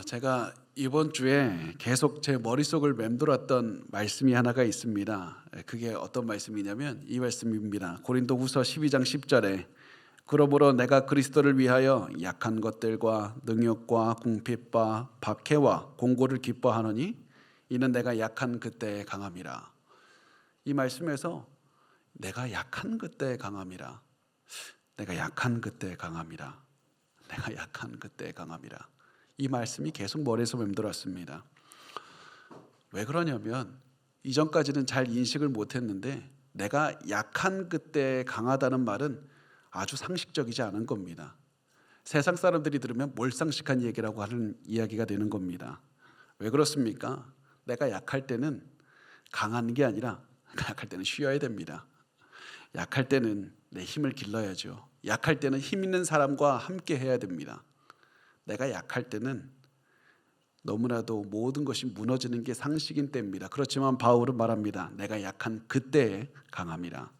제가 이번 주에 계속 제 머릿속을 맴돌았던 말씀이 하나가 있습니다. 그게 어떤 말씀이냐면 이 말씀입니다. 고린도후서 12장 10절에 그러므로 내가 그리스도를 위하여 약한 것들과 능욕과 궁핍과 박해와 공고를 기뻐하노니 이는 내가 약한 그때에 강함이라. 이 말씀에서 내가 약한 그때에 강함이라, 내가 약한 그때에 강함이라, 내가 약한 그때에 강함이라, 이 말씀이 계속 머리에서 맴돌았습니다. 왜 그러냐면 이전까지는 잘 인식을 못했는데 내가 약한 그때에 강하다는 말은 아주 상식적이지 않은 겁니다. 세상 사람들이 들으면 몰상식한 얘기라고 하는 이야기가 되는 겁니다. 왜 그렇습니까? 내가 약할 때는 강한 게 아니라 약할 때는 쉬어야 됩니다. 약할 때는 내 힘을 길러야죠. 약할 때는 힘 있는 사람과 함께 해야 됩니다. 내가 약할 때는 너무나도 모든 것이 무너지는 게 상식인 때입니다. 그렇지만 바울은 말합니다. 내가 약한 그때에 강함이라.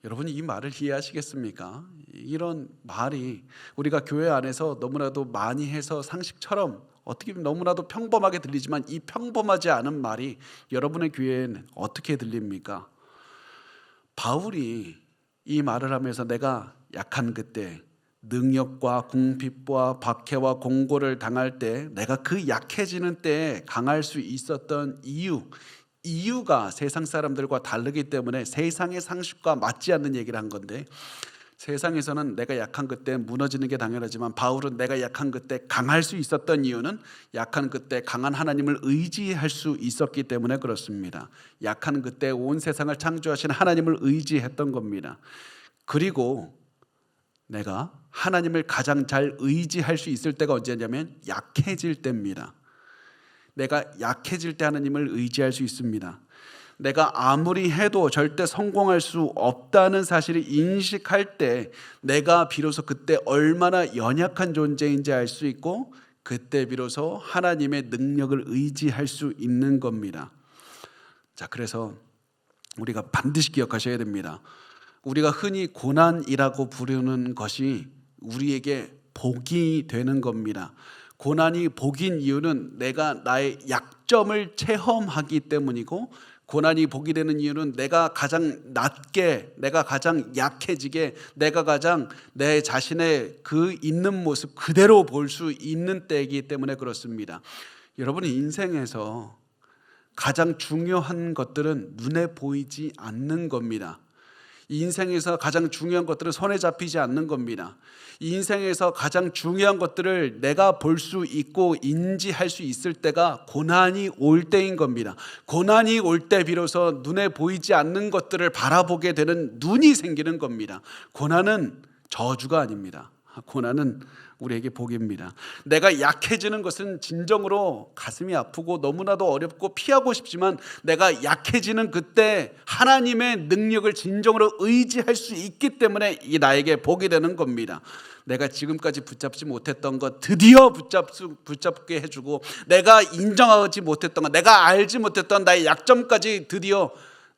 여러분, 이 말을 이해하시겠습니까? 이런 말이 우리가 교회 안에서 너무나도 많이 해서 상식처럼 어떻게 보면 너무나도 평범하게 들리지만 이 평범하지 않은 말이 여러분의 귀에는 어떻게 들립니까? 바울이 이 말을 하면서 내가 약한 그때 능력과 궁핍과 박해와 공고를 당할 때 내가 그 약해지는 때에 강할 수 있었던 이유가 세상 사람들과 다르기 때문에 세상의 상식과 맞지 않는 얘기를 한 건데, 세상에서는 내가 약한 그때 무너지는 게 당연하지만 바울은 내가 약한 그때 강할 수 있었던 이유는 약한 그때 강한 하나님을 의지할 수 있었기 때문에 그렇습니다. 약한 그때 온 세상을 창조하신 하나님을 의지했던 겁니다. 그리고 내가 하나님을 가장 잘 의지할 수 있을 때가 언제냐면 약해질 때입니다. 내가 약해질 때 하나님을 의지할 수 있습니다. 내가 아무리 해도 절대 성공할 수 없다는 사실을 인식할 때 내가 비로소 그때 얼마나 연약한 존재인지 알 수 있고 그때 비로소 하나님의 능력을 의지할 수 있는 겁니다. 자, 그래서 우리가 반드시 기억하셔야 됩니다. 우리가 흔히 고난이라고 부르는 것이 우리에게 복이 되는 겁니다. 고난이 복인 이유는 내가 나의 약점을 체험하기 때문이고, 고난이 복이 되는 이유는 내가 가장 낮게, 내가 가장 약해지게, 내가 가장 내 자신의 그 있는 모습 그대로 볼 수 있는 때이기 때문에 그렇습니다. 여러분의 인생에서 가장 중요한 것들은 눈에 보이지 않는 겁니다. 이 인생에서 가장 중요한 것들은 손에 잡히지 않는 겁니다. 이 인생에서 가장 중요한 것들을 내가 볼 수 있고 인지할 수 있을 때가 고난이 올 때인 겁니다. 고난이 올 때 비로소 눈에 보이지 않는 것들을 바라보게 되는 눈이 생기는 겁니다. 고난은 저주가 아닙니다. 고난은 우리에게 복입니다. 내가 약해지는 것은 진정으로 가슴이 아프고 너무나도 어렵고 피하고 싶지만 내가 약해지는 그때 하나님의 능력을 진정으로 의지할 수 있기 때문에 이 나에게 복이 되는 겁니다. 내가 지금까지 붙잡지 못했던 것 드디어 붙잡게 해주고, 내가 인정하지 못했던 것, 내가 알지 못했던 나의 약점까지 드디어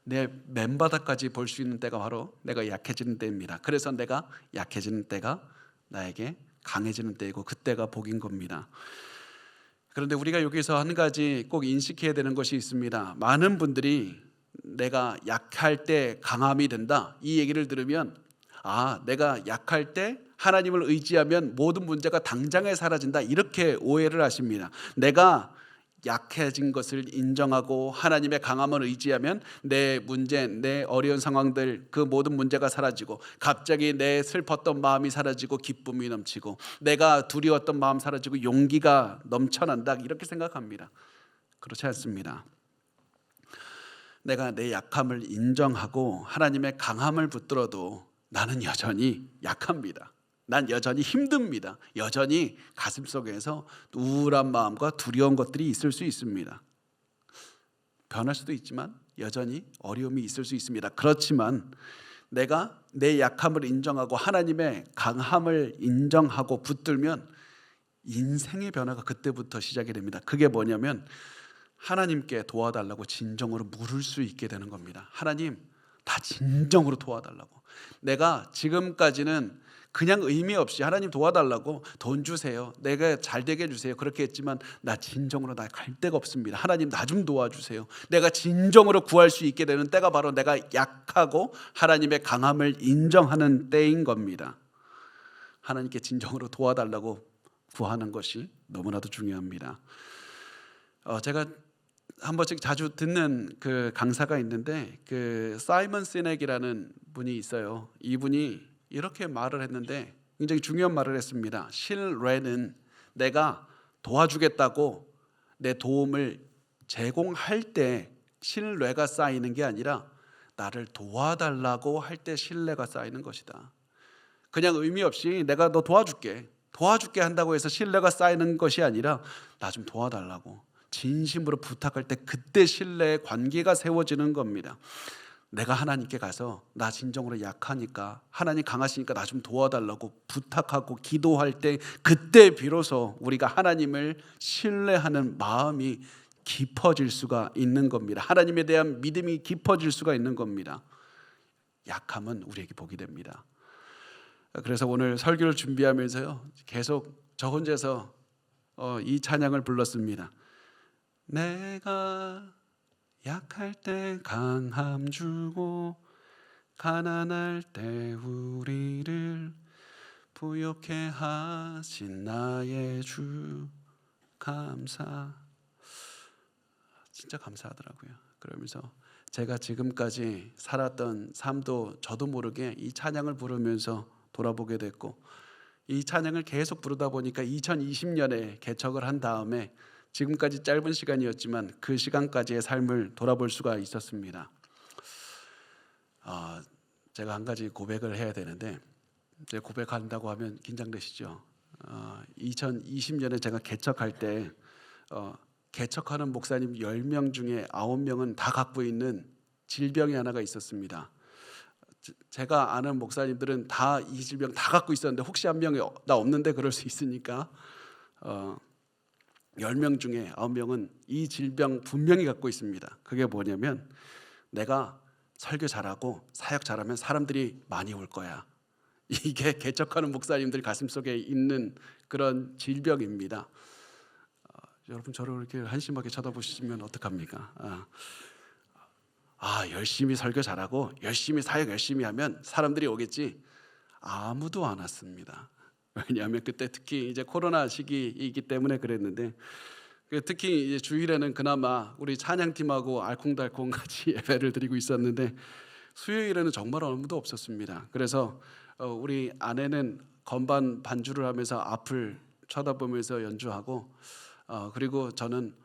내 맨바닥까지 볼 수 있는 때가 바로 내가 약해지는 때입니다. 그래서 내가 약해지는 때가 나에게 강해지는 때이고 그때가 복인 겁니다. 그런데 우리가 여기서 한 가지 꼭 인식해야 되는 것이 있습니다. 많은 분들이 내가 약할 때 강함이 된다, 이 얘기를 들으면 내가 약할 때 하나님을 의지하면 모든 문제가 당장에 사라진다, 이렇게 오해를 하십니다. 내가 약해진 것을 인정하고 하나님의 강함을 의지하면 내 문제, 내 어려운 상황들, 그 모든 문제가 사라지고 갑자기 내 슬펐던 마음이 사라지고 기쁨이 넘치고 내가 두려웠던 마음 사라지고 용기가 넘쳐난다, 이렇게 생각합니다. 그렇지 않습니다. 내가 내 약함을 인정하고 하나님의 강함을 붙들어도 나는 여전히 약합니다. 난 여전히 힘듭니다. 여전히 가슴속에서 우울한 마음과 두려운 것들이 있을 수 있습니다. 변할 수도 있지만 여전히 어려움이 있을 수 있습니다. 그렇지만 내가 내 약함을 인정하고 하나님의 강함을 인정하고 붙들면 인생의 변화가 그때부터 시작이 됩니다. 그게 뭐냐면 하나님께 도와달라고 진정으로 물을 수 있게 되는 겁니다. 하나님, 다 진정으로 도와달라고. 내가 지금까지는 그냥 의미 없이 하나님 도와달라고 돈 주세요, 내가 잘 되게 해주세요 그렇게 했지만 나 진정으로 나 갈 데가 없습니다. 하나님 나 좀 도와주세요. 내가 진정으로 구할 수 있게 되는 때가 바로 내가 약하고 하나님의 강함을 인정하는 때인 겁니다. 하나님께 진정으로 도와달라고 구하는 것이 너무나도 중요합니다. 제가 한 번씩 자주 듣는 그 강사가 있는데 그 사이먼 시넥이라는 분이 있어요. 이분이 이렇게 말을 했는데 굉장히 중요한 말을 했습니다. 신뢰는 내가 도와주겠다고 내 도움을 제공할 때 신뢰가 쌓이는 게 아니라 나를 도와달라고 할 때 신뢰가 쌓이는 것이다. 그냥 의미 없이 내가 너 도와줄게 한다고 해서 신뢰가 쌓이는 것이 아니라 나 좀 도와달라고 진심으로 부탁할 때 그때 신뢰의 관계가 세워지는 겁니다. 내가 하나님께 가서 나 진정으로 약하니까 하나님 강하시니까 나 좀 도와달라고 부탁하고 기도할 때 그때 비로소 우리가 하나님을 신뢰하는 마음이 깊어질 수가 있는 겁니다. 하나님에 대한 믿음이 깊어질 수가 있는 겁니다. 약함은 우리에게 복이 됩니다. 그래서 오늘 설교를 준비하면서요 계속 저 혼자서 이 찬양을 불렀습니다. 내가 약할 때 강함 주고 가난할 때 우리를 부욕해 하신 나의 주 감사. 진짜 감사하더라고요. 그러면서 제가 지금까지 살았던 삶도 저도 모르게 이 찬양을 부르면서 돌아보게 됐고 이 찬양을 계속 부르다 보니까 2020년에 개척을 한 다음에 지금까지 짧은 시간이었지만 그 시간까지의 삶을 돌아볼 수가 있었습니다. 제가 한 가지 고백을 해야 되는데 이제 고백한다고 하면 긴장되시죠? 2020년에 제가 개척할 때 개척하는 목사님 10명 중에 9명은 다 갖고 있는 질병이 하나가 있었습니다. 제가 아는 목사님들은 다 이 질병 다 갖고 있었는데 혹시 한 명이 나 없는데 그럴 수 있으니까 10명 중에 9명은 이 질병 분명히 갖고 있습니다. 그게 뭐냐면 내가 설교 잘하고 사역 잘하면 사람들이 많이 올 거야. 이게 개척하는 목사님들 가슴속에 있는 그런 질병입니다. 여러분 저를 이렇게 한심하게 쳐다보시면 어떡합니까? 열심히 설교 잘하고 열심히 사역 열심히 하면 사람들이 오겠지. 아무도 안 왔습니다. 왜냐하면 그때 특히 이제 코로나 시기이기 때문에 그랬는데 특히 이제 주일에는 그나마 우리 찬양팀하고 알콩달콩 같이 예배를 드리고 있었는데 수요일에는 정말 아무도 없었습니다. 그래서 우리 아내는 건반 반주를 하면서 앞을 쳐다보면서 연주하고 그리고 저는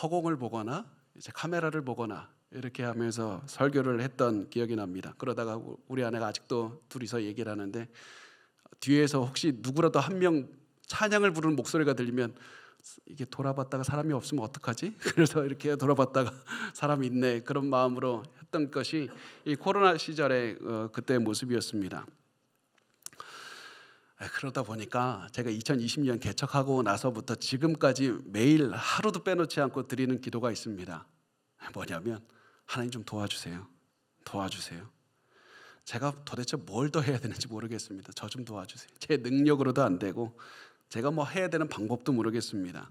허공을 보거나 이제 카메라를 보거나 이렇게 하면서 설교를 했던 기억이 납니다. 그러다가 우리 아내가 아직도 둘이서 얘기를 하는데 뒤에서 혹시 누구라도 한 명 찬양을 부르는 목소리가 들리면 이게 돌아봤다가 사람이 없으면 어떡하지? 그래서 이렇게 돌아봤다가 사람이 있네 그런 마음으로 했던 것이 이 코로나 시절의 그때의 모습이었습니다. 그러다 보니까 제가 2020년 개척하고 나서부터 지금까지 매일 하루도 빼놓지 않고 드리는 기도가 있습니다. 뭐냐면 하나님 좀 도와주세요. 도와주세요. 제가 도대체 뭘 더 해야 되는지 모르겠습니다. 저 좀 도와주세요. 제 능력으로도 안 되고 제가 뭐 해야 되는 방법도 모르겠습니다.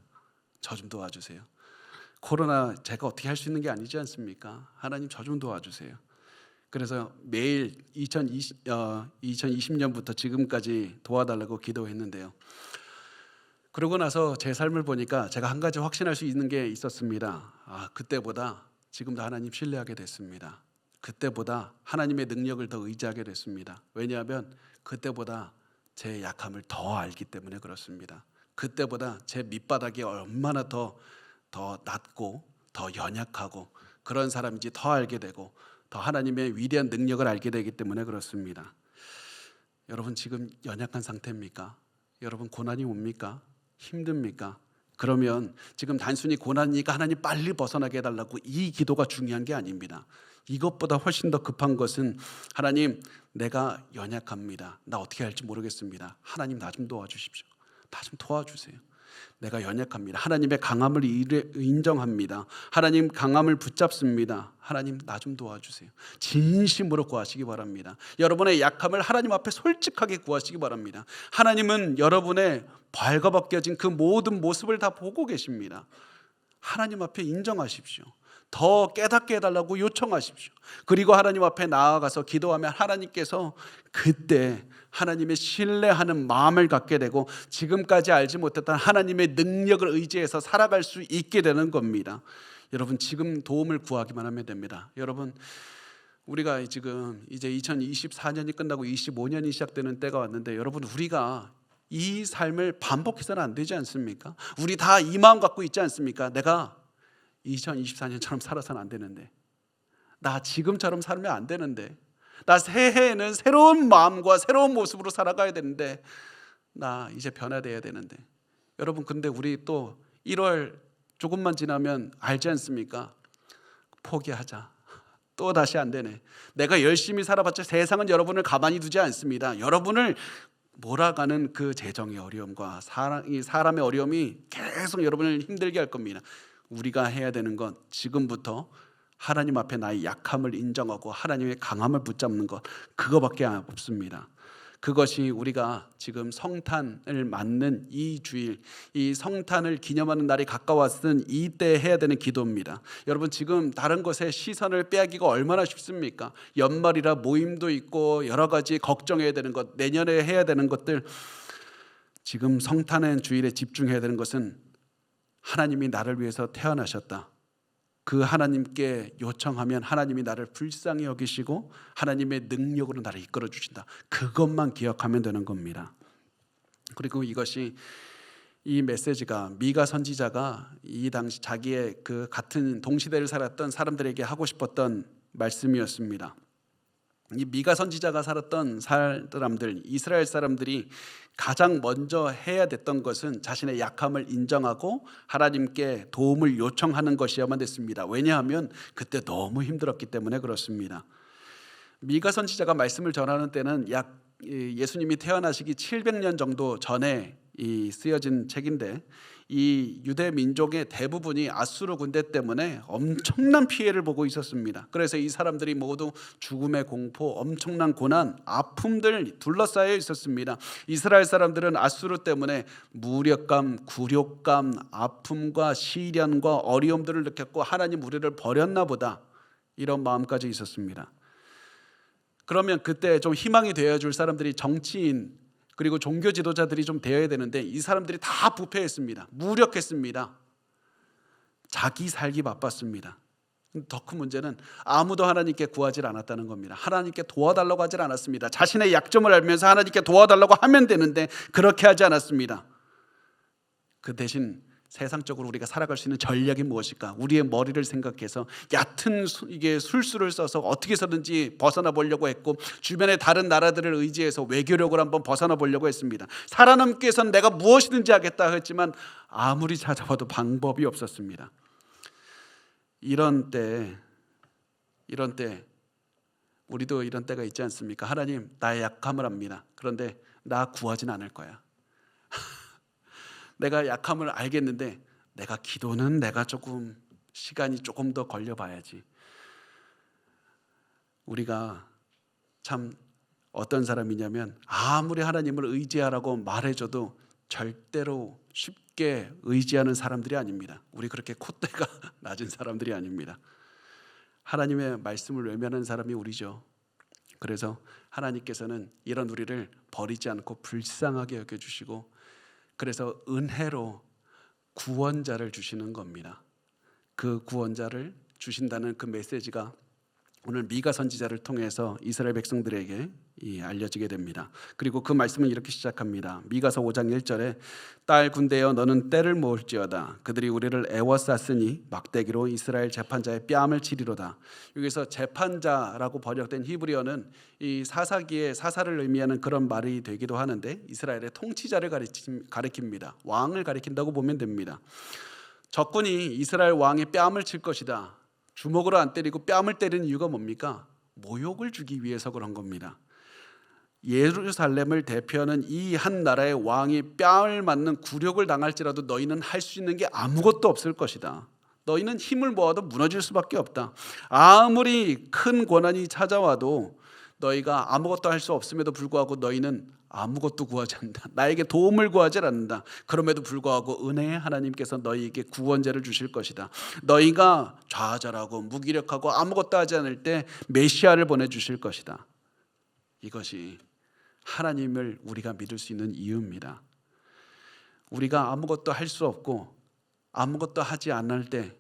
저 좀 도와주세요. 코로나 제가 어떻게 할 수 있는 게 아니지 않습니까? 하나님 저 좀 도와주세요. 그래서 매일 2020년부터 지금까지 도와달라고 기도했는데요. 그러고 나서 제 삶을 보니까 제가 한 가지 확신할 수 있는 게 있었습니다. 그때보다 지금도 하나님 신뢰하게 됐습니다. 그때보다 하나님의 능력을 더 의지하게 됐습니다. 왜냐하면 그때보다 제 약함을 더 알기 때문에 그렇습니다. 그때보다 제 밑바닥이 얼마나 더 낮고 더 연약하고 그런 사람인지 더 알게 되고 더 하나님의 위대한 능력을 알게 되기 때문에 그렇습니다. 여러분 지금 연약한 상태입니까? 여러분 고난이 옵니까? 힘듭니까? 그러면 지금 단순히 고난이니까 하나님 빨리 벗어나게 해달라고 이 기도가 중요한 게 아닙니다. 이것보다 훨씬 더 급한 것은 하나님 내가 연약합니다. 나 어떻게 할지 모르겠습니다. 하나님 나 좀 도와주십시오. 나 좀 도와주세요. 내가 연약합니다. 하나님의 강함을 인정합니다. 하나님 강함을 붙잡습니다. 하나님 나 좀 도와주세요. 진심으로 구하시기 바랍니다. 여러분의 약함을 하나님 앞에 솔직하게 구하시기 바랍니다. 하나님은 여러분의 발가벗겨진 그 모든 모습을 다 보고 계십니다. 하나님 앞에 인정하십시오. 더 깨닫게 해달라고 요청하십시오. 그리고 하나님 앞에 나아가서 기도하면 하나님께서 그때 하나님의 신뢰하는 마음을 갖게 되고 지금까지 알지 못했던 하나님의 능력을 의지해서 살아갈 수 있게 되는 겁니다. 여러분 지금 도움을 구하기만 하면 됩니다. 여러분 우리가 지금 이제 2024년이 끝나고 25년이 시작되는 때가 왔는데 여러분 우리가 이 삶을 반복해서는 안 되지 않습니까? 우리 다 이 마음 갖고 있지 않습니까? 내가 2024년처럼 살아서는 안 되는데, 나 지금처럼 살면 안 되는데, 나 새해에는 새로운 마음과 새로운 모습으로 살아가야 되는데, 나 이제 변화돼야 되는데. 여러분 근데 우리 또 1월 조금만 지나면 알지 않습니까? 포기하자. 또 다시 안 되네. 내가 열심히 살아봤자 세상은 여러분을 가만히 두지 않습니다. 여러분을 몰아가는 그 재정의 어려움과 사람의 어려움이 계속 여러분을 힘들게 할 겁니다. 우리가 해야 되는 건 지금부터 하나님 앞에 나의 약함을 인정하고 하나님의 강함을 붙잡는 것, 그거밖에 없습니다. 그것이 우리가 지금 성탄을 맞는 이 주일, 이 성탄을 기념하는 날이 가까웠은 이때 해야 되는 기도입니다. 여러분 지금 다른 것에 시선을 빼앗기가 얼마나 쉽습니까? 연말이라 모임도 있고 여러 가지 걱정해야 되는 것, 내년에 해야 되는 것들, 지금 성탄의 주일에 집중해야 되는 것은 하나님이 나를 위해서 태어나셨다. 그 하나님께 요청하면 하나님이 나를 불쌍히 여기시고 하나님의 능력으로 나를 이끌어 주신다. 그것만 기억하면 되는 겁니다. 그리고 이것이 이 메시지가 미가 선지자가 이 당시 자기의 그 같은 동시대를 살았던 사람들에게 하고 싶었던 말씀이었습니다. 이 미가 선지자가 살았던 사람들, 이스라엘 사람들이 가장 먼저 해야 됐던 것은 자신의 약함을 인정하고 하나님께 도움을 요청하는 것이야만 됐습니다. 왜냐하면 그때 너무 힘들었기 때문에 그렇습니다. 미가 선지자가 말씀을 전하는 때는 약 예수님이 태어나시기 700년 정도 전에 쓰여진 책인데, 이 유대 민족의 대부분이 아수르 군대 때문에 엄청난 피해를 보고 있었습니다. 그래서 이 사람들이 모두 죽음의 공포, 엄청난 고난, 아픔들 둘러싸여 있었습니다. 이스라엘 사람들은 아수르 때문에 무력감, 굴욕감, 아픔과 시련과 어려움들을 느꼈고 하나님 우리를 버렸나 보다, 이런 마음까지 있었습니다. 그러면 그때 좀 희망이 되어줄 사람들이 정치인 그리고 종교 지도자들이 좀 되어야 되는데 이 사람들이 다 부패했습니다. 무력했습니다. 자기 살기 바빴습니다. 더 큰 문제는 아무도 하나님께 구하지 않았다는 겁니다. 하나님께 도와달라고 하지 않았습니다. 자신의 약점을 알면서 하나님께 도와달라고 하면 되는데 그렇게 하지 않았습니다. 그 대신 세상적으로 우리가 살아갈 수 있는 전략이 무엇일까? 우리의 머리를 생각해서 얕은 술수를 써서 어떻게 해서든지 벗어나 보려고 했고, 주변의 다른 나라들을 의지해서 외교력을 한번 벗어나 보려고 했습니다. 살아남기 위해서는 내가 무엇이든지 하겠다 했지만 아무리 찾아봐도 방법이 없었습니다. 이런 때 우리도 이런 때가 있지 않습니까? 하나님, 나의 약함을 압니다. 그런데 나 구하진 않을 거야. 내가 약함을 알겠는데 내가 기도는 내가 조금 시간이 조금 더 걸려봐야지. 우리가 참 어떤 사람이냐면 아무리 하나님을 의지하라고 말해줘도 절대로 쉽게 의지하는 사람들이 아닙니다. 우리 그렇게 콧대가 낮은 사람들이 아닙니다. 하나님의 말씀을 외면하는 사람이 우리죠. 그래서 하나님께서는 이런 우리를 버리지 않고 불쌍하게 여겨주시고, 그래서 은혜로 구원자를 주시는 겁니다. 그 구원자를 주신다는 그 메시지가 오늘 미가 선지자를 통해서 이스라엘 백성들에게 알려지게 됩니다. 그리고 그 말씀은 이렇게 시작합니다. 미가서 5장 1절에 딸 군대여 너는 때를 모을지어다. 그들이 우리를 애워쌌으니 막대기로 이스라엘 재판자의 뺨을 치리로다. 여기서 재판자라고 번역된 히브리어는 이 사사기의 사사를 의미하는 그런 말이 되기도 하는데 이스라엘의 통치자를 가리킵니다. 왕을 가리킨다고 보면 됩니다. 적군이 이스라엘 왕의 뺨을 칠 것이다. 주먹으로 안 때리고 뺨을 때리는 이유가 뭡니까? 모욕을 주기 위해서 그런 겁니다. 예루살렘을 대표하는 이 한 나라의 왕이 뺨을 맞는 굴욕을 당할지라도 너희는 할 수 있는 게 아무것도 없을 것이다. 너희는 힘을 모아도 무너질 수밖에 없다. 아무리 큰 고난이 찾아와도 너희가 아무것도 할 수 없음에도 불구하고 너희는 아무것도 구하지 않는다. 나에게 도움을 구하지 않는다. 그럼에도 불구하고 은혜의 하나님께서 너희에게 구원자를 주실 것이다. 너희가 좌절하고 무기력하고 아무것도 하지 않을 때 메시아를 보내주실 것이다. 이것이 하나님을 우리가 믿을 수 있는 이유입니다. 우리가 아무것도 할 수 없고 아무것도 하지 않을 때,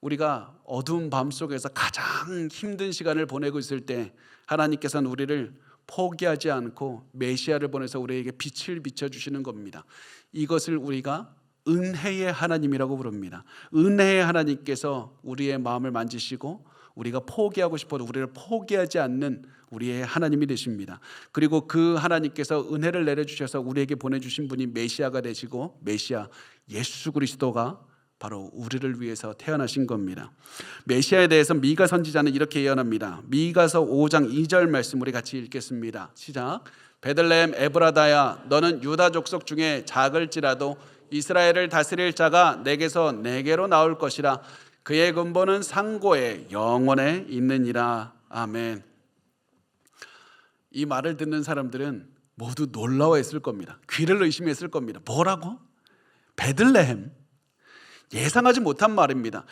우리가 어두운 밤 속에서 가장 힘든 시간을 보내고 있을 때 하나님께서는 우리를 포기하지 않고 메시아를 보내서 우리에게 빛을 비춰주시는 겁니다. 이것을 우리가 은혜의 하나님이라고 부릅니다. 은혜의 하나님께서 우리의 마음을 만지시고 우리가 포기하고 싶어도 우리를 포기하지 않는 우리의 하나님이 되십니다. 그리고 그 하나님께서 은혜를 내려주셔서 우리에게 보내주신 분이 메시아가 되시고, 메시아 예수 그리스도가 바로 우리를 위해서 태어나신 겁니다. 메시아에 대해서 미가 선지자는 이렇게 예언합니다. 미가서 5장 2절 말씀 우리 같이 읽겠습니다. 시작. 베들레헴 에브라다야, 너는 유다 족속 중에 작을지라도 이스라엘을 다스릴 자가 내게서 내게로 나올 것이라. 그의 근본은 상고에 영원에 있느니라. 아멘. 이 말을 듣는 사람들은 모두 놀라워했을 겁니다. 귀를 의심했을 겁니다. 뭐라고? 베들레헴? 예상하지 못한 말입니다.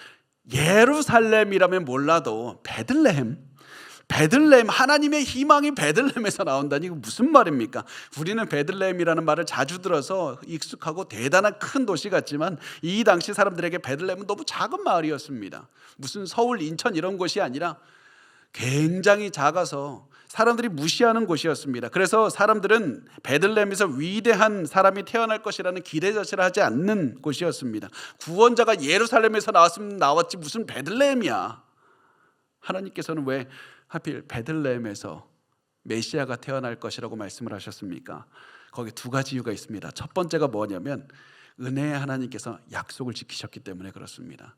예루살렘이라면 몰라도 베들레헴, 하나님의 희망이 베들레헴에서 나온다니 이거 무슨 말입니까? 우리는 베들레헴이라는 말을 자주 들어서 익숙하고 대단한 큰 도시 같지만 이 당시 사람들에게 베들레헴은 너무 작은 마을이었습니다. 무슨 서울, 인천 이런 곳이 아니라 굉장히 작아서 사람들이 무시하는 곳이었습니다. 그래서 사람들은 베들레헴에서 위대한 사람이 태어날 것이라는 기대 자체를 하지 않는 곳이었습니다. 구원자가 예루살렘에서 나왔으면 나왔지 무슨 베들레헴이야. 하나님께서는 왜 하필 베들레헴에서 메시아가 태어날 것이라고 말씀을 하셨습니까? 거기 두 가지 이유가 있습니다. 첫 번째가 뭐냐면 은혜의 하나님께서 약속을 지키셨기 때문에 그렇습니다.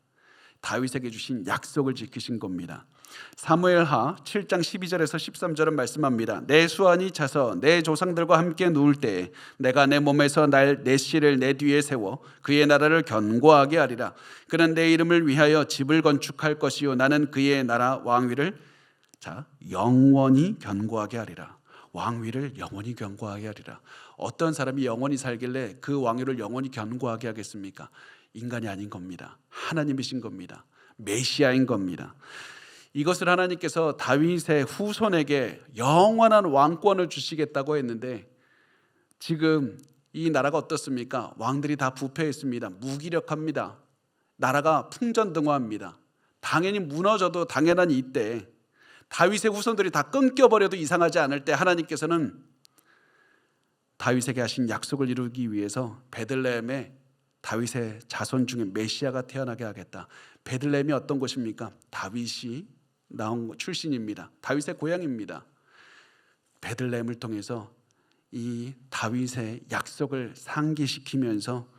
다윗에게 주신 약속을 지키신 겁니다. 사무엘하 7장 12절에서 13절은 말씀합니다. 내 수완이 차서 내 조상들과 함께 누울 때에 내가 내 몸에서 내 씨를 내 뒤에 세워 그의 나라를 견고하게 하리라. 그는 내 이름을 위하여 집을 건축할 것이요 나는 그의 나라 왕위를 영원히 견고하게 하리라. 왕위를 영원히 견고하게 하리라. 어떤 사람이 영원히 살길래 그 왕위를 영원히 견고하게 하겠습니까? 인간이 아닌 겁니다. 하나님이신 겁니다. 메시아인 겁니다. 이것을 하나님께서 다윗의 후손에게 영원한 왕권을 주시겠다고 했는데 지금 이 나라가 어떻습니까? 왕들이 다 부패했습니다. 무기력합니다. 나라가 풍전등화합니다. 당연히 무너져도 당연한 이때, 다윗의 후손들이 다 끊겨버려도 이상하지 않을 때 하나님께서는 다윗에게 하신 약속을 이루기 위해서 베들레헴에 다윗의 자손 중에 메시아가 태어나게 하겠다. 베들레헴이 어떤 곳입니까? 다윗이 나온 출신입니다. 다윗의 고향입니다. 베들레헴을 통해서 이 다윗의 약속을 상기시키면서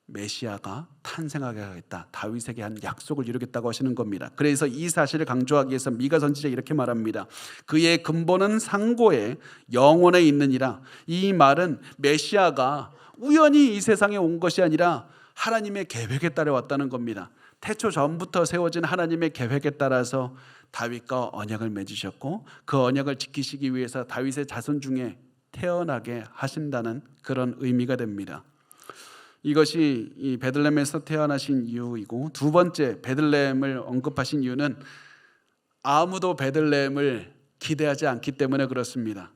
메시아가 탄생하게 하겠다. 다윗에게 한 약속을 이루겠다고 하시는 겁니다. 그래서 이 사실을 강조하기 위해서 미가 선지자 이렇게 말합니다. 그의 근본은 상고에 영원에 있느니라. 이 말은 메시아가 우연히 이 세상에 온 것이 아니라 하나님의 계획에 따라 왔다는 겁니다. 태초 전부터 세워진 하나님의 계획에 따라서 다윗과 언약을 맺으셨고 그 언약을 지키시기 위해서 다윗의 자손 중에 태어나게 하신다는 그런 의미가 됩니다. 이것이 이 베들레헴에서 태어나신 이유이고, 두 번째 베들레헴을 언급하신 이유는 아무도 베들레헴을 기대하지 않기 때문에 그렇습니다.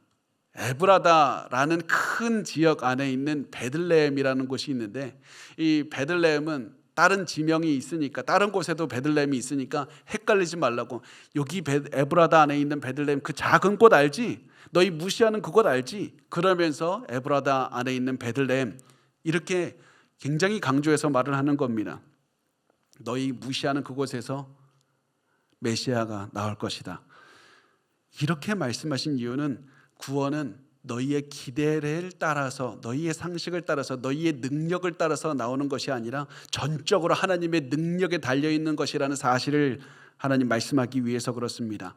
에브라다라는 큰 지역 안에 있는 베들레헴이라는 곳이 있는데 이 베들레헴은 다른 지명이 있으니까, 다른 곳에도 베들레헴이 있으니까 헷갈리지 말라고, 여기 에브라다 안에 있는 베들레헴 그 작은 곳 알지? 너희 무시하는 그곳 알지? 그러면서 에브라다 안에 있는 베들레헴 이렇게 굉장히 강조해서 말을 하는 겁니다. 너희 무시하는 그곳에서 메시아가 나올 것이다. 이렇게 말씀하신 이유는 구원은 너희의 기대를 따라서, 너희의 상식을 따라서, 너희의 능력을 따라서 나오는 것이 아니라 전적으로 하나님의 능력에 달려있는 것이라는 사실을 하나님 말씀하기 위해서 그렇습니다.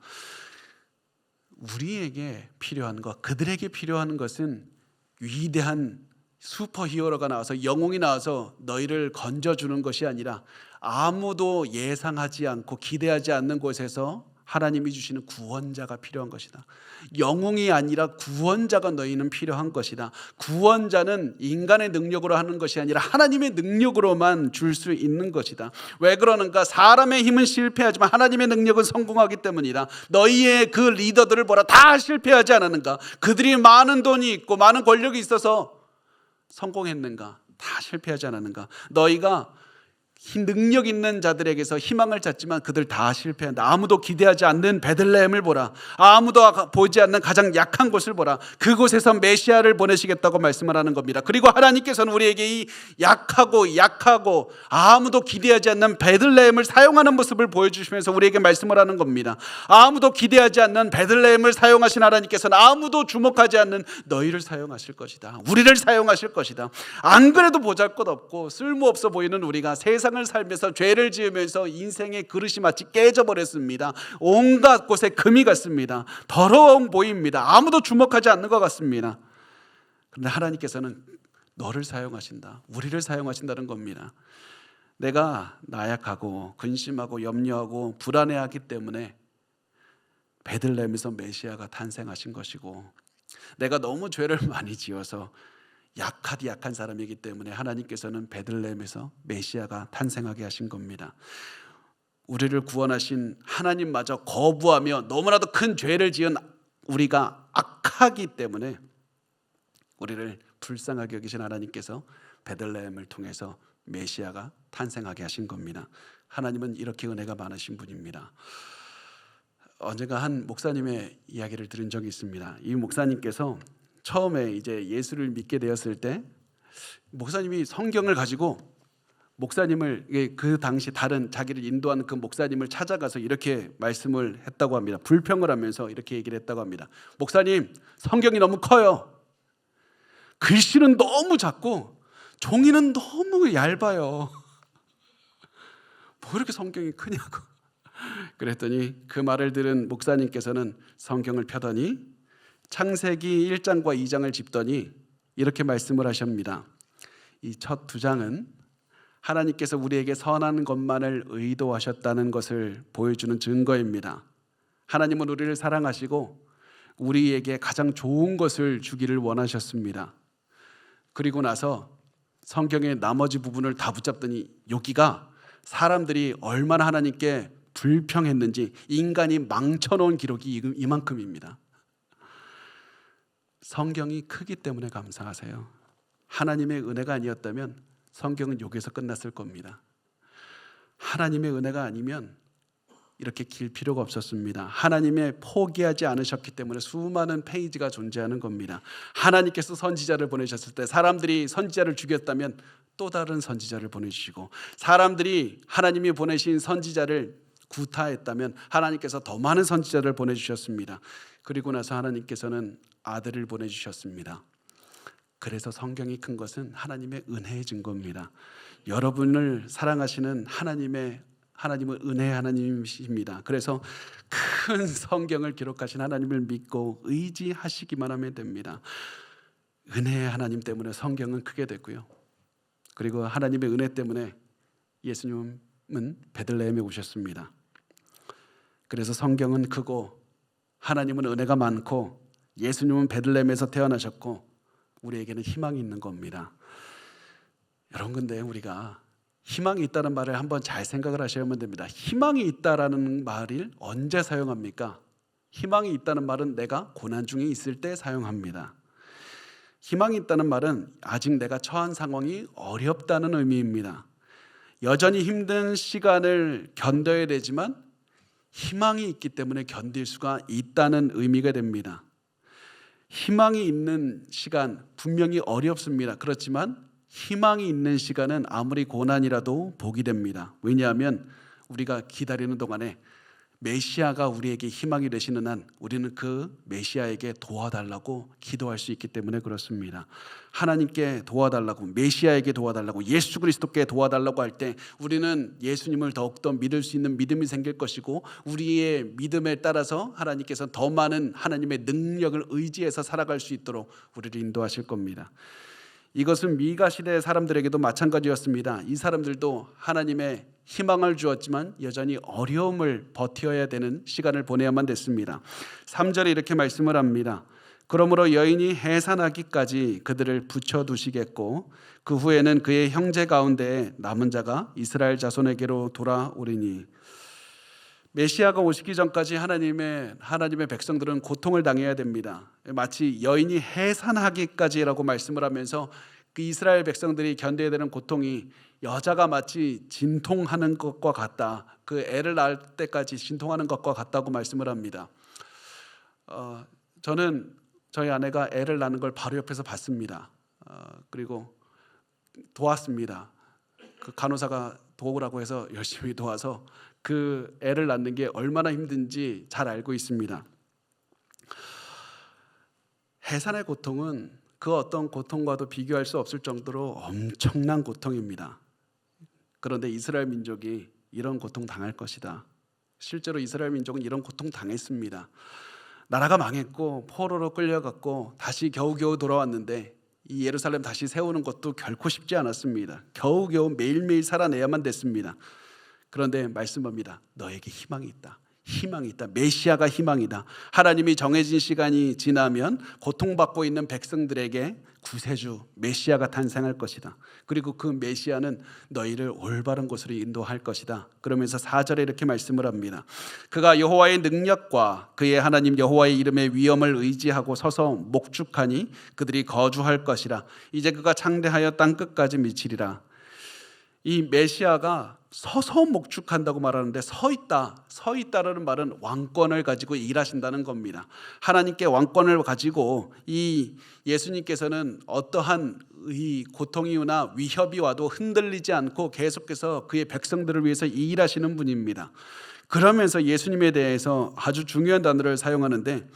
우리에게 필요한 것, 그들에게 필요한 것은 위대한 슈퍼히어로가 나와서, 영웅이 나와서 너희를 건져주는 것이 아니라 아무도 예상하지 않고 기대하지 않는 곳에서 하나님이 주시는 구원자가 필요한 것이다. 영웅이 아니라 구원자가 너희는 필요한 것이다. 구원자는 인간의 능력으로 하는 것이 아니라 하나님의 능력으로만 줄 수 있는 것이다. 왜 그러는가? 사람의 힘은 실패하지만 하나님의 능력은 성공하기 때문이다. 너희의 그 리더들을 보라, 다 실패하지 않았는가? 그들이 많은 돈이 있고 많은 권력이 있어서 성공했는가? 다 실패하지 않았는가? 너희가 능력 있는 자들에게서 희망을 찾지만 그들 다 실패한다. 아무도 기대하지 않는 베들레헴을 보라. 아무도 보지 않는 가장 약한 곳을 보라. 그곳에서 메시아를 보내시겠다고 말씀을 하는 겁니다. 그리고 하나님께서는 우리에게 이 약하고 아무도 기대하지 않는 베들레헴을 사용하는 모습을 보여주시면서 우리에게 말씀을 하는 겁니다. 아무도 기대하지 않는 베들레헴을 사용하신 하나님께서는 아무도 주목하지 않는 너희를 사용하실 것이다. 우리를 사용하실 것이다. 안 그래도 보잘것없고 쓸모없어 보이는 우리가 세상을 살면서 죄를 지으면서 인생의 그릇이 마치 깨져버렸습니다. 온갖 곳에 금이 갔습니다. 더러워 보입니다. 아무도 주목하지 않는 것 같습니다. 그런데 하나님께서는 너를 사용하신다. 우리를 사용하신다는 겁니다. 내가 나약하고 근심하고 염려하고 불안해하기 때문에 베들레헴에서 메시아가 탄생하신 것이고, 내가 너무 죄를 많이 지어서 약한 사람이기 때문에 하나님께서는 베들레헴에서 메시아가 탄생하게 하신 겁니다. 우리를 구원하신 하나님마저 거부하며 너무나도 큰 죄를 지은 우리가 악하기 때문에 우리를 불쌍하게 여기신 하나님께서 베들레헴을 통해서 메시아가 탄생하게 하신 겁니다. 하나님은 이렇게 은혜가 많으신 분입니다. 언젠가 한 목사님의 이야기를 들은 적이 있습니다. 이 목사님께서 처음에 이제 예수를 믿게 되었을 때 목사님이 성경을 가지고 목사님을, 그 당시 다른 자기를 인도하는 그 목사님을 찾아가서 이렇게 말씀을 했다고 합니다. 불평을 하면서 이렇게 얘기를 했다고 합니다. 목사님, 성경이 너무 커요. 글씨는 너무 작고 종이는 너무 얇아요. 뭐 이렇게 성경이 크냐고. 그랬더니 그 말을 들은 목사님께서는 성경을 펴더니 창세기 1장과 2장을 짚더니 이렇게 말씀을 하십니다. 이 첫 두 장은 하나님께서 우리에게 선한 것만을 의도하셨다는 것을 보여주는 증거입니다. 하나님은 우리를 사랑하시고 우리에게 가장 좋은 것을 주기를 원하셨습니다. 그리고 나서 성경의 나머지 부분을 다 붙잡더니 여기가 사람들이 얼마나 하나님께 불평했는지, 인간이 망쳐놓은 기록이 이만큼입니다. 성경이 크기 때문에 감사하세요. 하나님의 은혜가 아니었다면 성경은 여기서 끝났을 겁니다. 하나님의 은혜가 아니면 이렇게 길 필요가 없었습니다. 하나님의 포기하지 않으셨기 때문에 수많은 페이지가 존재하는 겁니다. 하나님께서 선지자를 보내셨을 때 사람들이 선지자를 죽였다면 또 다른 선지자를 보내주시고, 사람들이 하나님이 보내신 선지자를 구타했다면 하나님께서 더 많은 선지자를 보내주셨습니다. 그리고 나서 하나님께서는 아들을 보내주셨습니다. 그래서 성경이 큰 것은 하나님의 은혜의 증거입니다. 여러분을 사랑하시는 하나님은 은혜의 하나님이십니다. 그래서 큰 성경을 기록하신 하나님을 믿고 의지하시기만 하면 됩니다. 은혜의 하나님 때문에 성경은 크게 됐고요. 그리고 하나님의 은혜 때문에 예수님은 베들레헴에 오셨습니다. 그래서 성경은 크고 하나님은 은혜가 많고 예수님은 베들레헴에서 태어나셨고 우리에게는 희망이 있는 겁니다. 여러분, 근데 우리가 희망이 있다는 말을 한번 잘 생각을 하셔야만 됩니다. 희망이 있다라는 말을 언제 사용합니까? 희망이 있다는 말은 내가 고난 중에 있을 때 사용합니다. 희망이 있다는 말은 아직 내가 처한 상황이 어렵다는 의미입니다. 여전히 힘든 시간을 견뎌야 되지만 희망이 있기 때문에 견딜 수가 있다는 의미가 됩니다. 희망이 있는 시간, 분명히 어렵습니다. 그렇지만 희망이 있는 시간은 아무리 고난이라도 복이 됩니다. 왜냐하면 우리가 기다리는 동안에 메시아가 우리에게 희망이 되시는 한 우리는 그 메시아에게 도와달라고 기도할 수 있기 때문에 그렇습니다. 하나님께 도와달라고, 메시아에게 도와달라고, 예수 그리스도께 도와달라고 할 때 우리는 예수님을 더욱더 믿을 수 있는 믿음이 생길 것이고, 우리의 믿음에 따라서 하나님께서 더 많은 하나님의 능력을 의지해서 살아갈 수 있도록 우리를 인도하실 겁니다. 이것은 미가 시대의 사람들에게도 마찬가지였습니다. 이 사람들도 하나님의 희망을 주었지만 여전히 어려움을 버텨야 되는 시간을 보내야만 됐습니다. 3절에 이렇게 말씀을 합니다. 그러므로 여인이 해산하기까지 그들을 붙여두시겠고 그 후에는 그의 형제 가운데 남은 자가 이스라엘 자손에게로 돌아오리니. 메시아가 오시기 전까지 하나님의 백성들은 고통을 당해야 됩니다. 마치 여인이 해산하기까지라고 말씀을 하면서 그 이스라엘 백성들이 견뎌야 되는 고통이 여자가 마치 진통하는 것과 같다, 그 애를 낳을 때까지 진통하는 것과 같다고 말씀을 합니다. 저는 저희 아내가 애를 낳는 걸 바로 옆에서 봤습니다. 그리고 도왔습니다. 그 간호사가 도우라고 해서 열심히 도와서 그 애를 낳는 게 얼마나 힘든지 잘 알고 있습니다. 해산의 고통은 그 어떤 고통과도 비교할 수 없을 정도로 엄청난 고통입니다. 그런데 이스라엘 민족이 이런 고통 당할 것이다. 실제로 이스라엘 민족은 이런 고통 당했습니다. 나라가 망했고 포로로 끌려갔고 다시 겨우겨우 돌아왔는데 이 예루살렘 다시 세우는 것도 결코 쉽지 않았습니다. 겨우겨우 매일매일 살아내야만 됐습니다. 그런데 말씀합니다. 너에게 희망이 있다. 희망이 있다. 메시아가 희망이다. 하나님이 정해진 시간이 지나면 고통받고 있는 백성들에게 구세주 메시아가 탄생할 것이다. 그리고 그 메시아는 너희를 올바른 곳으로 인도할 것이다. 그러면서 4절에 이렇게 말씀을 합니다. 그가 여호와의 능력과 그의 하나님 여호와의 이름의 위엄을 의지하고 서서 목축하니 그들이 거주할 것이라. 이제 그가 창대하여 땅 끝까지 미치리라. 이 메시아가 서서 목축한다고 말하는데 서 있다라는 말은 왕권을 가지고 일하신다는 겁니다. 하나님께 왕권을 가지고 이 예수님께서는 어떠한 이 고통이나 위협이 와도 흔들리지 않고 계속해서 그의 백성들을 위해서 일하시는 분입니다. 그러면서 예수님에 대해서 아주 중요한 단어를 사용하는데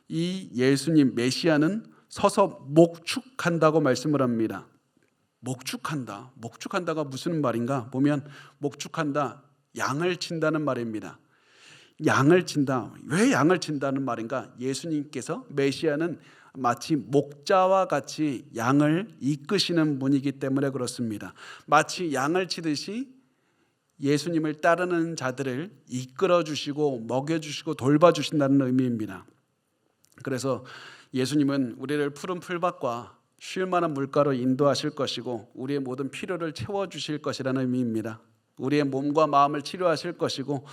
이 예수님 메시아는 서서 목축한다고 말씀을 합니다. 목축한다가 무슨 말인가 보면 목축한다, 양을 친다는 말입니다. 양을 친다. 왜 양을 친다는 말인가? 예수님께서 메시아는 마치 목자와 같이 양을 이끄시는 분이기 때문에 그렇습니다. 마치 양을 치듯이 예수님을 따르는 자들을 이끌어 주시고 먹여 주시고 돌봐 주신다는 의미입니다. 그래서 예수님은 우리를 푸른 풀밭과 쉴 만한 물가로 인도하실 것이고 우리의 모든 필요를 채워주실 것이라는 의미입니다. 우리의 몸과 마음을 치료하실 것이고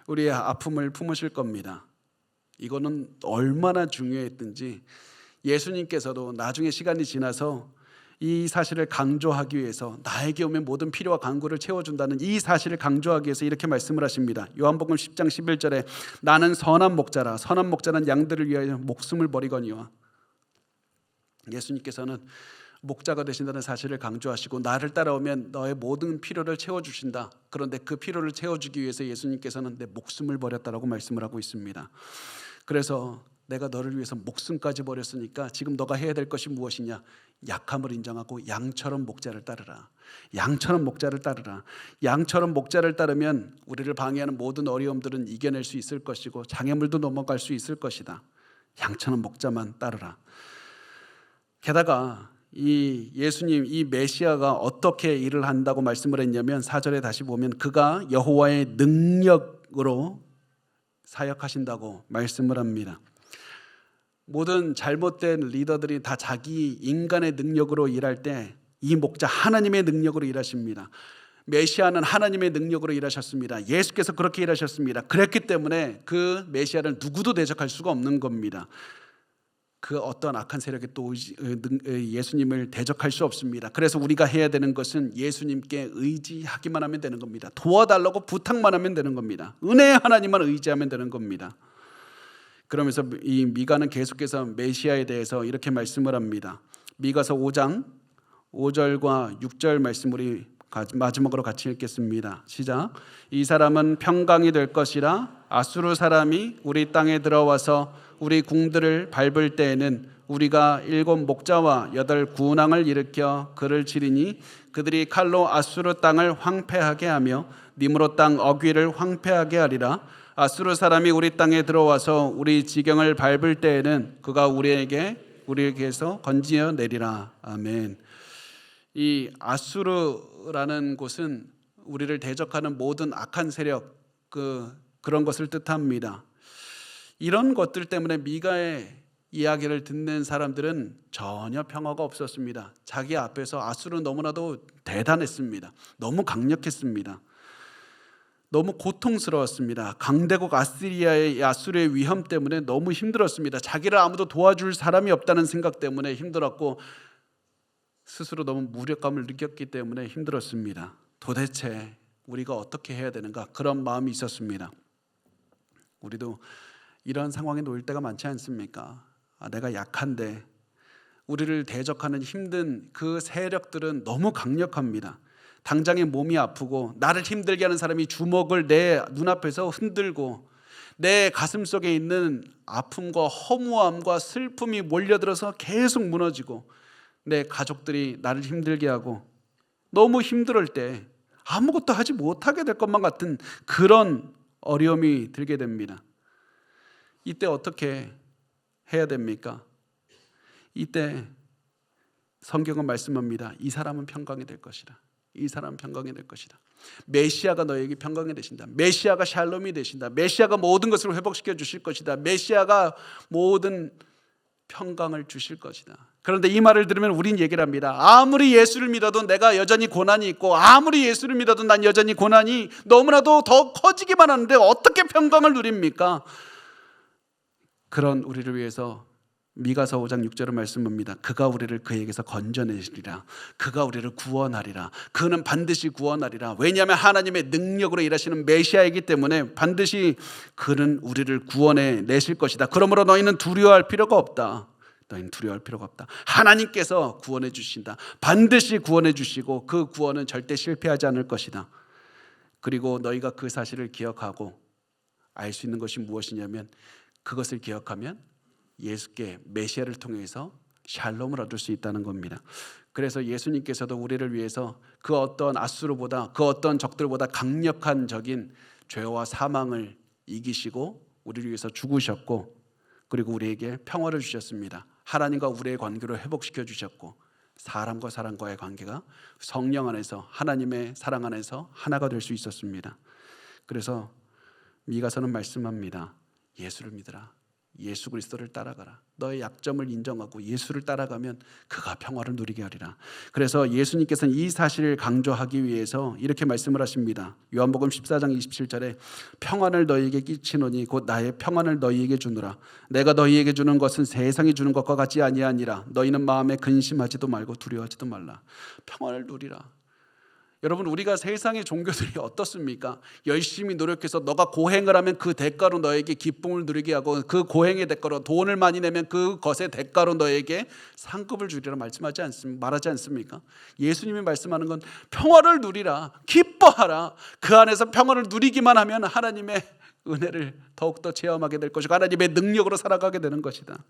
우리의 아픔을 품으실 겁니다. 이거는 얼마나 중요했든지 예수님께서도 나중에 시간이 지나서 이 사실을 강조하기 위해서 나에게 오면 모든 필요와 간구를 채워준다는 이 사실을 강조하기 위해서 이렇게 말씀을 하십니다. 요한복음 10장 11절에 나는 선한 목자라. 선한 목자는 양들을 위하여 목숨을 버리거니와. 예수님께서는 목자가 되신다는 사실을 강조하시고 나를 따라오면 너의 모든 필요를 채워주신다. 그런데 그 필요를 채워주기 위해서 예수님께서는 내 목숨을 버렸다라고 말씀을 하고 있습니다. 그래서 내가 너를 위해서 목숨까지 버렸으니까 지금 너가 해야 될 것이 무엇이냐? 약함을 인정하고 양처럼 목자를 따르라. 양처럼 목자를 따르라. 양처럼 목자를 따르면 우리를 방해하는 모든 어려움들은 이겨낼 수 있을 것이고 장애물도 넘어갈 수 있을 것이다. 양처럼 목자만 따르라. 게다가 이 예수님, 이 메시아가 어떻게 일을 한다고 말씀을 했냐면 4절에 다시 보면 그가 여호와의 능력으로 사역하신다고 말씀을 합니다. 모든 잘못된 리더들이 다 자기 인간의 능력으로 일할 때 이 목자 하나님의 능력으로 일하십니다. 메시아는 하나님의 능력으로 일하셨습니다. 예수께서 그렇게 일하셨습니다. 그랬기 때문에 그 메시아를 누구도 대적할 수가 없는 겁니다. 그 어떤 악한 세력이 또 예수님을 대적할 수 없습니다. 그래서 우리가 해야 되는 것은 예수님께 의지하기만 하면 되는 겁니다. 도와달라고 부탁만 하면 되는 겁니다. 은혜의 하나님만 의지하면 되는 겁니다. 그러면서 이 미가는 계속해서 메시아에 대해서 이렇게 말씀을 합니다. 미가서 5장 5절과 6절 말씀 우리 마지막으로 같이 읽겠습니다. 시작. 이 사람은 평강이 될 것이라. 아수르 사람이 우리 땅에 들어와서 우리 궁들을 밟을 때에는 우리가 7 목자와 8 군왕을 일으켜 그를 치리니 그들이 칼로 아수르 땅을 황폐하게 하며 니므롯 땅 어귀를 황폐하게 하리라. 아수르 사람이 우리 땅에 들어와서 우리 지경을 밟을 때에는 그가 우리에게서 건지어 내리라. 아멘. 이 아수르라는 곳은 우리를 대적하는 모든 악한 세력 그런 것을 뜻합니다. 이런 것들 때문에 미가의 이야기를 듣는 사람들은 전혀 평화가 없었습니다. 자기 앞에서 아수르는 너무나도 대단했습니다. 너무 강력했습니다. 너무 고통스러웠습니다. 강대국 아시리아의 아수르의 위험 때문에 너무 힘들었습니다. 자기를 아무도 도와줄 사람이 없다는 생각 때문에 힘들었고 스스로 너무 무력감을 느꼈기 때문에 힘들었습니다. 도대체 우리가 어떻게 해야 되는가 그런 마음이 있었습니다. 우리도 이런 상황에 놓일 때가 많지 않습니까? 내가 약한데 우리를 대적하는 힘든 그 세력들은 너무 강력합니다. 당장에 몸이 아프고 나를 힘들게 하는 사람이 주먹을 내 눈앞에서 흔들고 내 가슴 속에 있는 아픔과 허무함과 슬픔이 몰려들어서 계속 무너지고 내 가족들이 나를 힘들게 하고 너무 힘들 때 아무것도 하지 못하게 될 것만 같은 그런 어려움이 들게 됩니다. 이때 어떻게 해야 됩니까? 이때 성경은 말씀합니다. 이 사람은 평강이 될 것이라. 이 사람은 평강이 될 것이다. 메시아가 너에게 평강이 되신다. 메시아가 샬롬이 되신다. 메시아가 모든 것을 회복시켜 주실 것이다. 메시아가 모든 평강을 주실 것이다. 그런데 이 말을 들으면 우린 얘기를 합니다. 아무리 예수를 믿어도 내가 여전히 고난이 있고 아무리 예수를 믿어도 난 여전히 고난이 너무나도 더 커지기만 하는데 어떻게 평강을 누립니까? 그런 우리를 위해서 미가서 5장 6절의 말씀입니다. 그가 우리를 그에게서 건져내시리라. 그가 우리를 구원하리라. 그는 반드시 구원하리라. 왜냐하면 하나님의 능력으로 일하시는 메시아이기 때문에 반드시 그는 우리를 구원해 내실 것이다. 그러므로 너희는 두려워할 필요가 없다. 너희는 두려워할 필요가 없다. 하나님께서 구원해 주신다. 반드시 구원해 주시고 그 구원은 절대 실패하지 않을 것이다. 그리고 너희가 그 사실을 기억하고 알 수 있는 것이 무엇이냐면 그것을 기억하면 예수께 메시아를 통해서 샬롬을 얻을 수 있다는 겁니다. 그래서 예수님께서도 우리를 위해서 그 어떤 아수르보다 그 어떤 적들보다 강력한 적인 죄와 사망을 이기시고 우리를 위해서 죽으셨고 그리고 우리에게 평화를 주셨습니다. 하나님과 우리의 관계를 회복시켜 주셨고 사람과 사람과의 관계가 성령 안에서 하나님의 사랑 안에서 하나가 될 수 있었습니다. 그래서 미가서는 말씀합니다. 예수를 믿으라. 예수 그리스도를 따라가라. 너의 약점을 인정하고 예수를 따라가면 그가 평화를 누리게 하리라. 그래서 예수님께서는 이 사실을 강조하기 위해서 이렇게 말씀을 하십니다. 요한복음 14장 27절에 평안을 너희에게 끼치노니 곧 나의 평안을 너희에게 주노라. 내가 너희에게 주는 것은 세상이 주는 것과 같지 아니하니라. 너희는 마음에 근심하지도 말고 두려워하지도 말라. 평안을 누리라. 여러분 우리가 세상의 종교들이 어떻습니까? 열심히 노력해서 너가 고행을 하면 그 대가로 너에게 기쁨을 누리게 하고 그 고행의 대가로 돈을 많이 내면 그것의 대가로 너에게 상급을 주리라 말하지 않습니까? 예수님이 말씀하는 건 평화를 누리라. 기뻐하라. 그 안에서 평화를 누리기만 하면 하나님의 은혜를 더욱더 체험하게 될 것이고 하나님의 능력으로 살아가게 되는 것이다.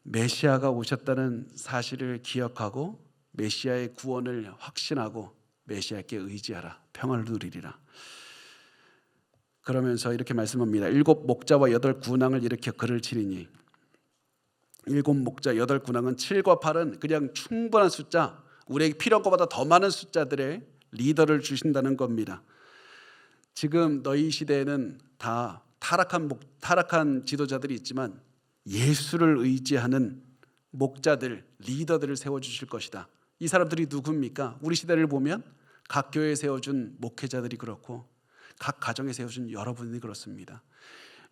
메시아가 오셨다는 사실을 기억하고 메시아의 구원을 확신하고 메시아께 의지하라. 평안을 누리리라. 그러면서 이렇게 말씀합니다. 7 목자와 8 군왕을 일으켜 그를 치리니 7 목자 8 군왕은 7과 8은 그냥 충분한 숫자, 우리에게 필요한 것보다 더 많은 숫자들의 리더를 주신다는 겁니다. 지금 너희 시대에는 다 타락한 지도자들이 있지만 예수를 의지하는 목자들, 리더들을 세워주실 것이다. 이 사람들이 누굽니까? 우리 시대를 보면 각 교회에 세워준 목회자들이 그렇고 각 가정에 세워준 여러분이 그렇습니다.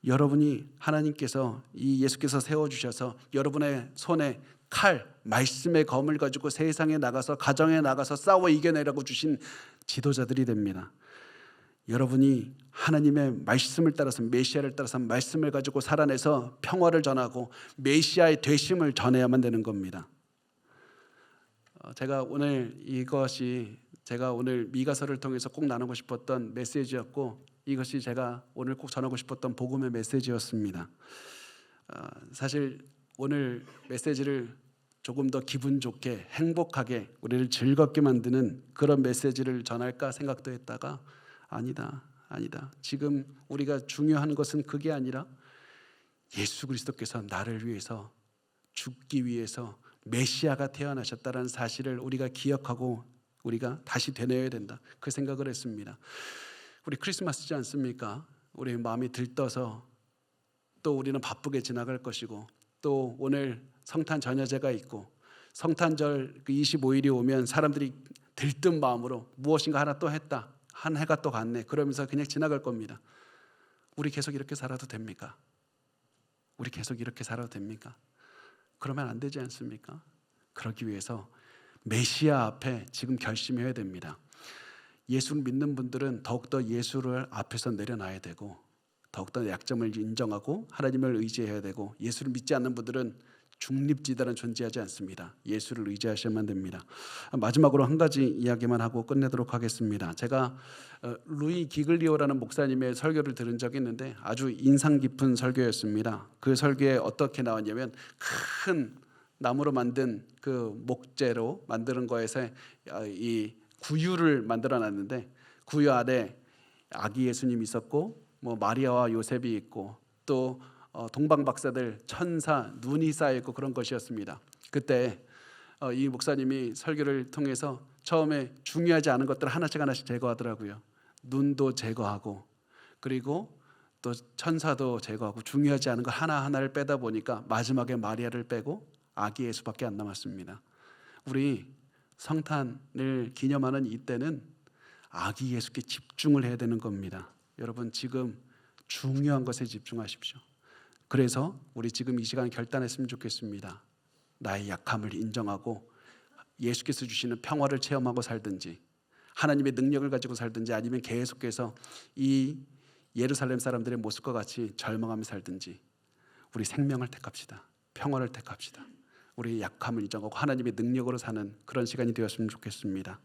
여러분이 하나님께서 이 예수께서 세워주셔서 여러분의 손에 칼, 말씀의 검을 가지고 세상에 나가서 가정에 나가서 싸워 이겨내라고 주신 지도자들이 됩니다. 여러분이 하나님의 말씀을 따라서 메시아를 따라서 말씀을 가지고 살아내서 평화를 전하고 메시아의 되심을 전해야만 되는 겁니다. 제가 오늘 이것이 제가 오늘 미가서를 통해서 꼭 나누고 싶었던 메시지였고 이것이 제가 오늘 꼭 전하고 싶었던 복음의 메시지였습니다. 사실 오늘 메시지를 조금 더 기분 좋게 행복하게 우리를 즐겁게 만드는 그런 메시지를 전할까 생각도 했다가 아니다. 지금 우리가 중요한 것은 그게 아니라 예수 그리스도께서 나를 위해서 죽기 위해서 메시아가 태어나셨다는 사실을 우리가 기억하고 우리가 다시 되뇌어야 된다. 그 생각을 했습니다. 우리 크리스마스지 않습니까? 우리 마음이 들떠서 또 우리는 바쁘게 지나갈 것이고 또 오늘 성탄 전야제가 있고 성탄절 25일이 오면 사람들이 들뜬 마음으로 무엇인가 하나 또 했다. 한 해가 또 갔네. 그러면서 그냥 지나갈 겁니다. 우리 계속 이렇게 살아도 됩니까? 우리 계속 이렇게 살아도 됩니까? 그러면 안 되지 않습니까? 그러기 위해서 메시아 앞에 지금 결심해야 됩니다. 예수를 믿는 분들은 더욱더 예수를 앞에서 내려놔야 되고 더욱더 약점을 인정하고 하나님을 의지해야 되고 예수를 믿지 않는 분들은 중립지대는 존재하지 않습니다. 예수를 의지하셔야만 됩니다. 마지막으로 한 가지 이야기만 하고 끝내도록 하겠습니다. 제가 루이 기글리오라는 목사님의 설교를 들은 적이 있는데 아주 인상 깊은 설교였습니다. 그 설교에 어떻게 나왔냐면 큰 나무로 만든 그 목재로 만드는 거에서 이 구유를 만들어 놨는데 구유 안에 아기 예수님이 있었고 뭐 마리아와 요셉이 있고 또 동방 박사들 천사 눈이 쌓여 있고 그런 것이었습니다. 그때 이 목사님이 설교를 통해서 처음에 중요하지 않은 것들 하나씩 제거하더라고요. 눈도 제거하고 그리고 또 천사도 제거하고 중요하지 않은 거 하나하나를 빼다 보니까 마지막에 마리아를 빼고 아기 예수밖에 안 남았습니다. 우리 성탄을 기념하는 이때는 아기 예수께 집중을 해야 되는 겁니다. 여러분 지금 중요한 것에 집중하십시오. 그래서 우리 지금 이 시간 결단했으면 좋겠습니다. 나의 약함을 인정하고 예수께서 주시는 평화를 체험하고 살든지 하나님의 능력을 가지고 살든지 아니면 계속해서 이 예루살렘 사람들의 모습과 같이 절망하며 살든지 우리 생명을 택합시다. 평화를 택합시다. 우리의 약함을 인정하고 하나님의 능력으로 사는 그런 시간이 되었으면 좋겠습니다.